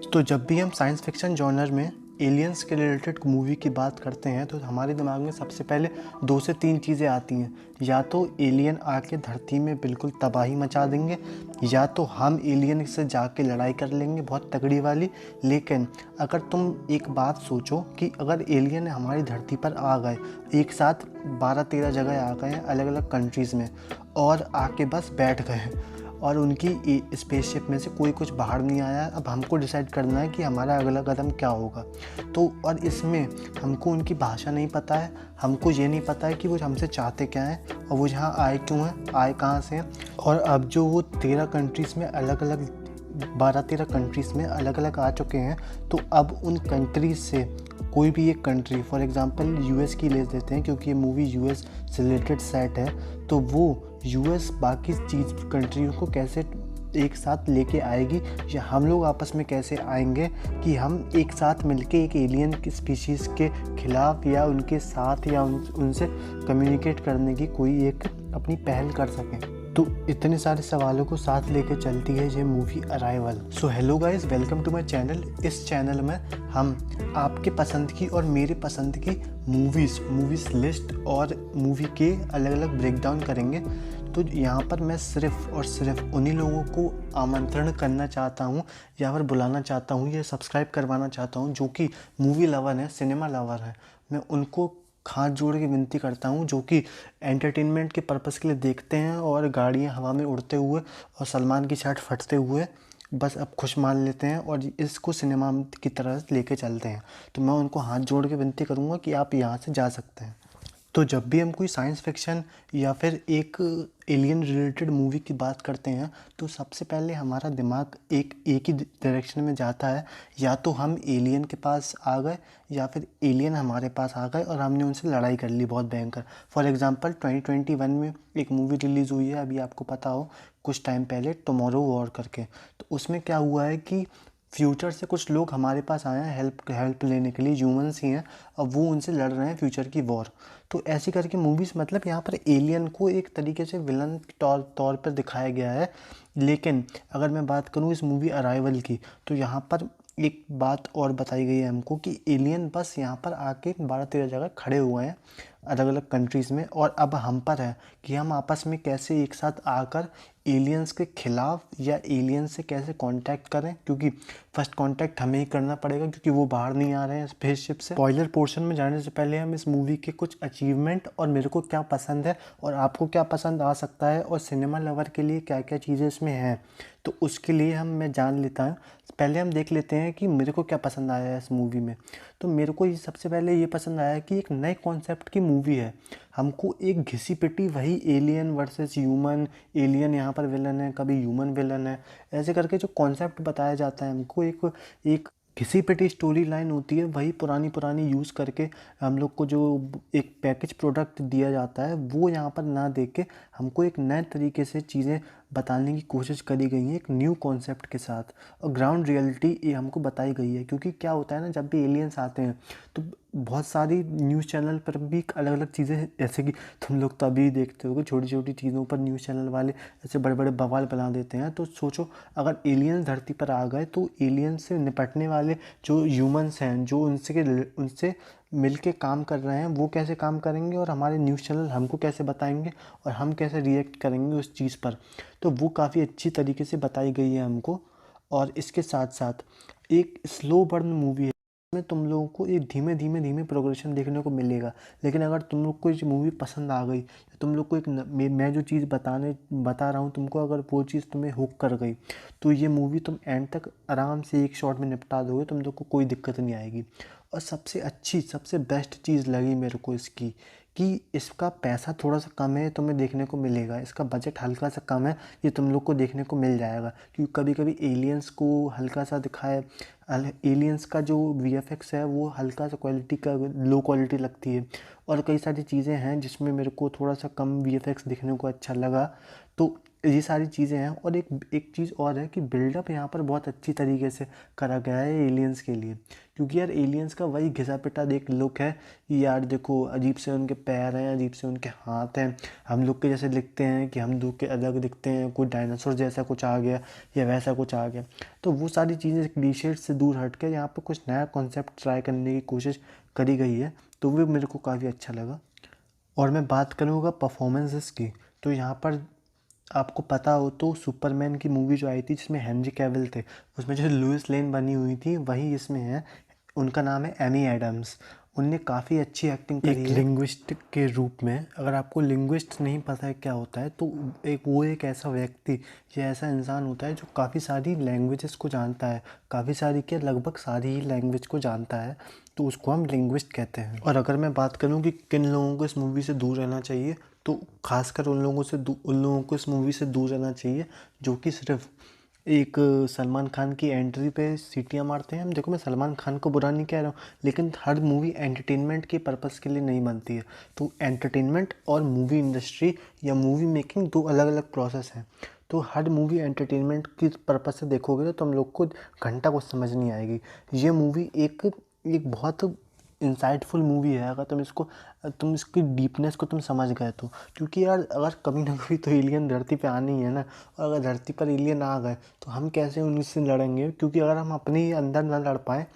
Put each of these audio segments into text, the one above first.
तो जब भी हम साइंस फिक्शन जॉनर में एलियंस के रिलेटेड मूवी की बात करते हैं तो हमारे दिमाग में सबसे पहले 2 से 3 चीज़ें आती हैं। या तो एलियन आके धरती में बिल्कुल तबाही मचा देंगे, या तो हम एलियन से जाके लड़ाई कर लेंगे बहुत तगड़ी वाली। लेकिन अगर तुम एक बात सोचो कि अगर एलियन हमारी धरती पर आ गए, एक साथ 12-13 जगह आ गए हैं अलग अलग कंट्रीज़ में, और आके बस बैठ गए हैं, और उनकी स्पेसशिप में से कोई कुछ बाहर नहीं आया, अब हमको डिसाइड करना है कि हमारा अगला कदम क्या होगा। तो और इसमें हमको उनकी भाषा नहीं पता है, हमको ये नहीं पता है कि वो हमसे चाहते क्या हैं और वो यहाँ आए क्यों हैं, आए कहाँ से हैं। और अब जो वो 13 कंट्रीज़ में अलग अलग 12-13 कंट्रीज़ में अलग अलग आ चुके हैं, तो अब उन कंट्रीज़ से कोई भी एक कंट्री, फॉर एग्जांपल यूएस की ले लेते हैं क्योंकि ये मूवी यूएस से रिलेटेड सेट है, तो वो यूएस बाकी चीज़ कंट्रियों को कैसे एक साथ लेके आएगी, या हम लोग आपस में कैसे आएंगे कि हम एक साथ मिलके एक एलियन की स्पीशीज़ के खिलाफ या उनके साथ या उनसे कम्युनिकेट करने की कोई एक अपनी पहल कर सकें। तो इतने सारे सवालों को साथ लेके चलती है ये movie arrival. So hello guys, welcome to my channel. इस चैनल में हम आपके पसंद की और मेरे पसंद की मूवीज़ लिस्ट और मूवी के अलग अलग ब्रेकडाउन करेंगे। तो यहाँ पर मैं सिर्फ़ और सिर्फ उन्हीं लोगों को आमंत्रण करना चाहता हूँ या फिर बुलाना चाहता हूँ या सब्सक्राइब करवाना चाहता हूँ जो कि मूवी लवर हैं, सिनेमा लवर हैं। मैं उनको हाथ जोड़ के विनती करता हूँ जो कि एंटरटेनमेंट के पर्पज़ के लिए देखते हैं और गाड़ियाँ हवा में उड़ते हुए और सलमान की शर्ट फटते हुए बस अब खुश मान लेते हैं और इसको सिनेमा की तरह लेके चलते हैं। तो मैं उनको हाथ जोड़ के विनती करूँगा कि आप यहाँ से जा सकते हैं। तो जब भी हम कोई साइंस फिक्शन या फिर एक एलियन रिलेटेड मूवी की बात करते हैं तो सबसे पहले हमारा दिमाग एक ही डायरेक्शन में जाता है। या तो हम एलियन के पास आ गए या फिर एलियन हमारे पास आ गए और हमने उनसे लड़ाई कर ली बहुत भयंकर। फॉर एग्जांपल 2021 में एक मूवी रिलीज़ हुई है, अभी आपको पता हो, कुछ टाइम पहले, टुमारो वॉर करके। तो उसमें क्या हुआ है कि फ्यूचर से कुछ लोग हमारे पास आए हैं हेल्प लेने के लिए, ह्यूमंस ही हैं, अब वो उनसे लड़ रहे हैं फ्यूचर की वॉर। तो ऐसी करके मूवीज़, मतलब यहाँ पर एलियन को एक तरीके से विलन के तौर पर दिखाया गया है। लेकिन अगर मैं बात करूँ इस मूवी अराइवल की, तो यहाँ पर एक बात और बताई गई है हमको कि एलियन बस यहाँ पर आके 12-13 जगह खड़े हुए हैं अलग अलग कंट्रीज़ में, और अब हम पर है कि हम आपस में कैसे एक साथ आकर एलियंस के ख़िलाफ़ या एलियंस से कैसे कांटेक्ट करें, क्योंकि फर्स्ट कांटेक्ट हमें ही करना पड़ेगा क्योंकि वो बाहर नहीं आ रहे हैं स्पेसशिप से। स्पॉइलर पोर्शन में जाने से पहले हम इस मूवी के कुछ अचीवमेंट और मेरे को क्या पसंद है और आपको क्या पसंद आ सकता है और सिनेमा लवर के लिए क्या क्या चीज़ें इसमें हैं, तो उसके लिए मैं जान लेता हूँ। पहले हम देख लेते हैं कि मेरे को क्या पसंद आया है इस मूवी में। तो मेरे को ये सबसे पहले ये पसंद आया कि एक नए कॉन्सेप्ट की मूवी है। हमको एक घिसी पिटी वही एलियन वर्सेस ह्यूमन, एलियन यहाँ पर विलन है, कभी ह्यूमन विलन है, ऐसे करके जो कॉन्सेप्ट बताया जाता है हमको, एक एक घिसी पिटी स्टोरी लाइन होती है, वही पुरानी पुरानी यूज़ करके हम लोग को जो एक पैकेज प्रोडक्ट दिया जाता है वो यहाँ पर ना देख के हमको एक नए तरीके से चीज़ें बताने की कोशिश करी गई है एक न्यू कॉन्सेप्ट के साथ, और ग्राउंड रियलिटी ये हमको बताई गई है। क्योंकि क्या होता है ना, जब भी एलियंस आते हैं तो बहुत सारी न्यूज़ चैनल पर भी अलग अलग चीज़ें, जैसे कि तुम लोग तो अभी देखते हो कि छोटी छोटी चीज़ों पर न्यूज़ चैनल वाले ऐसे बड़े बड़े बवाल बना देते हैं। तो सोचो अगर एलियंस धरती पर आ गए तो एलियंस से निपटने वाले जो ह्यूमंस हैं, जो उनसे मिल के काम कर रहे हैं, वो कैसे काम करेंगे और हमारे न्यूज़ चैनल हमको कैसे बताएंगे और हम कैसे रिएक्ट करेंगे उस चीज़ पर। तो वो काफ़ी अच्छी तरीके से बताई गई है हमको। और इसके साथ साथ एक स्लो बर्न मूवी है में तुम लोगों को एक धीमे धीमे धीमे प्रोग्रेशन देखने को मिलेगा। लेकिन अगर तुम लोग को ये मूवी पसंद आ गई, तुम लोग को मैं जो चीज़ बता रहा हूँ तुमको, अगर वो चीज़ तुम्हें हुक कर गई, तो ये मूवी तुम एंड तक आराम से एक शॉट में निपटा दोगे, तुम लोग को कोई दिक्कत नहीं आएगी। और सबसे अच्छी, सबसे बेस्ट चीज़ लगी मेरे को इसकी कि इसका पैसा थोड़ा सा कम है, तुम्हें देखने को मिलेगा, इसका बजट हल्का सा कम है, ये तुम लोग को देखने को मिल जाएगा। क्योंकि कभी कभी एलियंस को हल्का सा दिखाए, एलियंस का जो वीएफएक्स है वो हल्का सा क्वालिटी का लो क्वालिटी लगती है, और कई सारी चीज़ें हैं जिसमें मेरे को थोड़ा सा कम वीएफएक्स दिखने को अच्छा लगा। तो ये सारी चीज़ें हैं। और एक एक चीज़ और है कि बिल्डअप यहाँ पर बहुत अच्छी तरीके से करा गया है एलियंस के लिए, क्योंकि यार एलियंस का वही घिसा पिटा एक लुक है कि यार देखो अजीब से उनके पैर हैं, अजीब से उनके हाथ हैं, हम लोग के जैसे दिखते हैं कि हम लोग के अलग दिखते हैं, कोई डायनासोर जैसा कुछ आ गया या वैसा कुछ आ गया। तो वो सारी चीज़ें क्लीशेज से दूर हट के यहाँ पर कुछ नया कॉन्सेप्ट ट्राई करने की कोशिश करी गई है, तो वो मेरे को काफ़ी अच्छा लगा। और मैं बात करूँगा परफॉर्मेंसेस की, तो यहाँ पर आपको पता हो तो सुपरमैन की मूवी जो आई थी जिसमें हेनरी कैविल थे, उसमें जो लुइस लेन बनी हुई थी वही इसमें है। उनका नाम है एमी एडम्स। उनने काफ़ी अच्छी एक्टिंग करी है लिंग्विस्ट के रूप में। अगर आपको लिंग्विस्ट नहीं पता है क्या होता है, तो एक ऐसा व्यक्ति या ऐसा इंसान होता है जो काफ़ी सारी लैंग्वेजेस को जानता है, काफ़ी सारी क्या लगभग सारी ही लैंग्वेज को जानता है, तो उसको हम लिंग्विस्ट कहते हैं। और अगर मैं बात करूँ कि किन लोगों को इस मूवी से दूर रहना चाहिए, तो खासकर उन लोगों को इस मूवी से दूर रहना चाहिए जो कि सिर्फ एक सलमान खान की एंट्री पे सीटियाँ मारते हैं। देखो मैं सलमान खान को बुरा नहीं कह रहा हूँ, लेकिन हर मूवी एंटरटेनमेंट के पर्पज़ के लिए नहीं बनती है। तो एंटरटेनमेंट और मूवी इंडस्ट्री या मूवी मेकिंग दो अलग अलग प्रोसेस हैं। तो हर मूवी एंटरटेनमेंट की पर्पज़ से देखोगे तो तुम लोग को घंटा कुछ समझ नहीं आएगी। ये मूवी एक एक बहुत इंसाइटफुल मूवी है अगर तुम इसकी डीपनेस को तुम समझ गए तो। क्योंकि यार अगर कभी ना कभी तो एलियन धरती पे आनी ही है ना, और अगर धरती पर एलियन आ गए तो हम कैसे उनसे लड़ेंगे? क्योंकि अगर हम अपने ही अंदर ना लड़ पाएँ,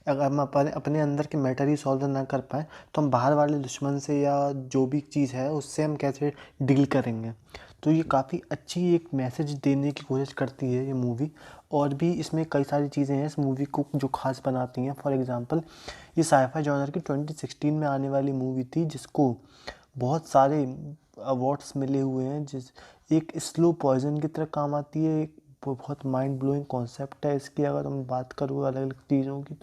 अगर हम अपने अंदर के मैटर ही सॉल्व ना कर पाएँ, तो हम बाहर वाले दुश्मन से या जो भी चीज़ है उससे हम कैसे डील करेंगे? तो ये काफ़ी अच्छी एक मैसेज देने की कोशिश करती है ये मूवी। और भी इसमें कई सारी चीज़ें हैं इस मूवी को जो ख़ास बनाती हैं। फॉर एग्ज़ाम्पल ये साइ-फाई जॉनर की 2016 में आने वाली मूवी थी, जिसको बहुत सारे अवार्ड्स मिले हुए हैं। एक स्लो पॉइज़न की तरह काम आती है। एक बहुत माइंड ब्लोइंग कॉन्सेप्ट है इसकी, अगर हम बात करूँ अलग अलग चीज़ों की।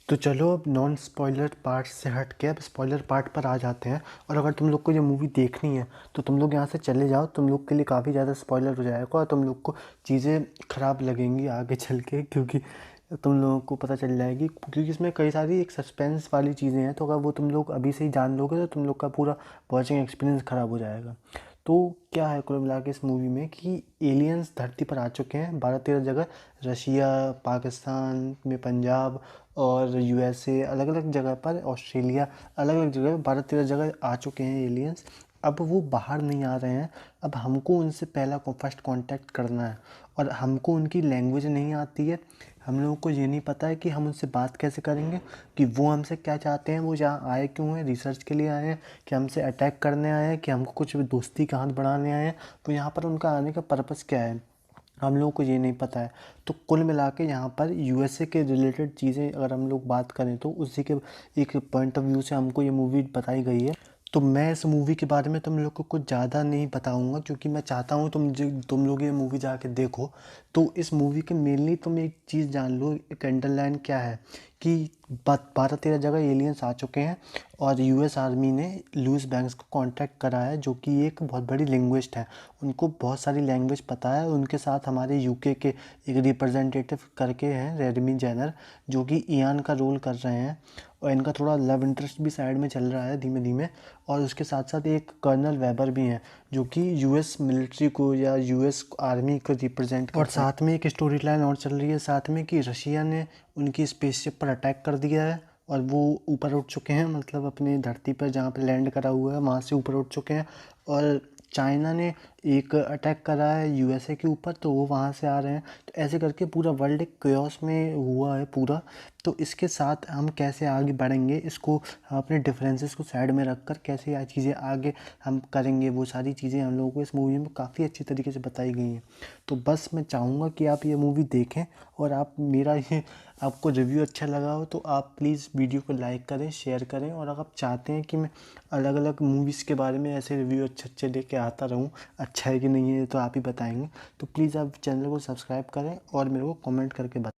तो चलो अब नॉन स्पॉइलर पार्ट से हट के अब स्पॉइलर पार्ट पर आ जाते हैं। और अगर तुम लोग को ये मूवी देखनी है तो तुम लोग यहाँ से चले जाओ, तुम लोग के लिए काफ़ी ज़्यादा स्पॉइलर हो जाएगा और तुम लोग को चीज़ें ख़राब लगेंगी आगे चल के, क्योंकि तुम लोगों को पता चल जाएगी। क्योंकि इसमें कई सारी एक सस्पेंस वाली चीज़ें हैं, तो अगर वो तुम लोग अभी से ही जान लोगे तो तुम लोग का पूरा वॉचिंग एक्सपीरियंस ख़राब हो जाएगा। तो क्या है कुल मिला के इस मूवी में कि एलियंस धरती पर आ चुके हैं 12-13 जगह, रशिया, पाकिस्तान में पंजाब और यूएसए, अलग अलग जगह पर, ऑस्ट्रेलिया, अलग अलग जगह 12-13 जगह आ चुके हैं एलियंस। अब वो बाहर नहीं आ रहे हैं, अब हमको उनसे पहला फर्स्ट कांटेक्ट करना है। और हमको उनकी लैंग्वेज नहीं आती है, हम लोगों को ये नहीं पता है कि हम उनसे बात कैसे करेंगे, कि वो हमसे क्या चाहते हैं, वो यहाँ आए क्यों हैं, रिसर्च के लिए आए हैं कि हमसे अटैक करने आए हैं, कि हमको कुछ दोस्ती का हाथ बढ़ाने आए हैं। तो यहाँ पर उनका आने का पर्पज़ क्या है, हम लोगों को ये नहीं पता है। तो कुल मिला के यहाँ पर यूएसए के रिलेटेड चीज़ें अगर हम लोग बात करें तो उसी के एक पॉइंट ऑफ व्यू से हमको ये मूवी बताई गई है। तो मैं इस मूवी के बारे में तुम लोग को कुछ ज़्यादा नहीं बताऊंगा, क्योंकि मैं चाहता हूँ तुम लोग ये मूवी जाके देखो। तो इस मूवी के मेनली तुम एक चीज़ जान लो, एक अंडरलाइन क्या है कि 12-13 जगह एलियंस आ चुके हैं और यूएस आर्मी ने लुइस बैंक्स को कांटेक्ट करा है, जो कि एक बहुत बड़ी लिंग्विस्ट है, उनको बहुत सारी लैंग्वेज पता है। उनके साथ हमारे यूके के एक रिप्रेजेंटेटिव करके हैं रेडमी जेनर, जो कि इयान का रोल कर रहे हैं। और इनका थोड़ा लव इंटरेस्ट भी साइड में चल रहा है धीमे धीमे। और उसके साथ साथ एक कर्नल वेबर भी हैं, जो कि यूएस मिलिट्री को या यूएस आर्मी को रिप्रेजेंट करते हैं। और साथ में एक स्टोरी लाइन और चल रही है साथ में, कि रशिया ने उनकी स्पेसशिप पर अटैक कर दिया है और वो ऊपर उठ चुके हैं, मतलब अपनी धरती पर जहाँ पे लैंड करा हुआ है वहाँ से ऊपर उठ चुके हैं। और चाइना ने एक अटैक करा है यूएसए के ऊपर, तो वो वहाँ से आ रहे हैं। तो ऐसे करके पूरा वर्ल्ड एक क्योस में हुआ है पूरा। तो इसके साथ हम कैसे आगे बढ़ेंगे, इसको हम अपने डिफरेंसेस को साइड में रख कर कैसे ये चीज़ें आगे हम करेंगे, वो सारी चीज़ें हम लोगों को इस मूवी में काफ़ी अच्छी तरीके से बताई गई हैं। तो बस मैं चाहूँगा कि आप ये मूवी देखें, और आप मेरा ये आपको रिव्यू अच्छा लगा हो तो आप प्लीज़ वीडियो को लाइक करें, शेयर करें। और अगर आप चाहते हैं कि मैं अलग अलग मूवीज़ के बारे में ऐसे रिव्यू अच्छे अच्छे लेके आता रहूँ, अच्छा है कि नहीं है तो आप ही बताएंगे। तो प्लीज़ आप चैनल को सब्सक्राइब करें और मेरे को कमेंट करके बताएं।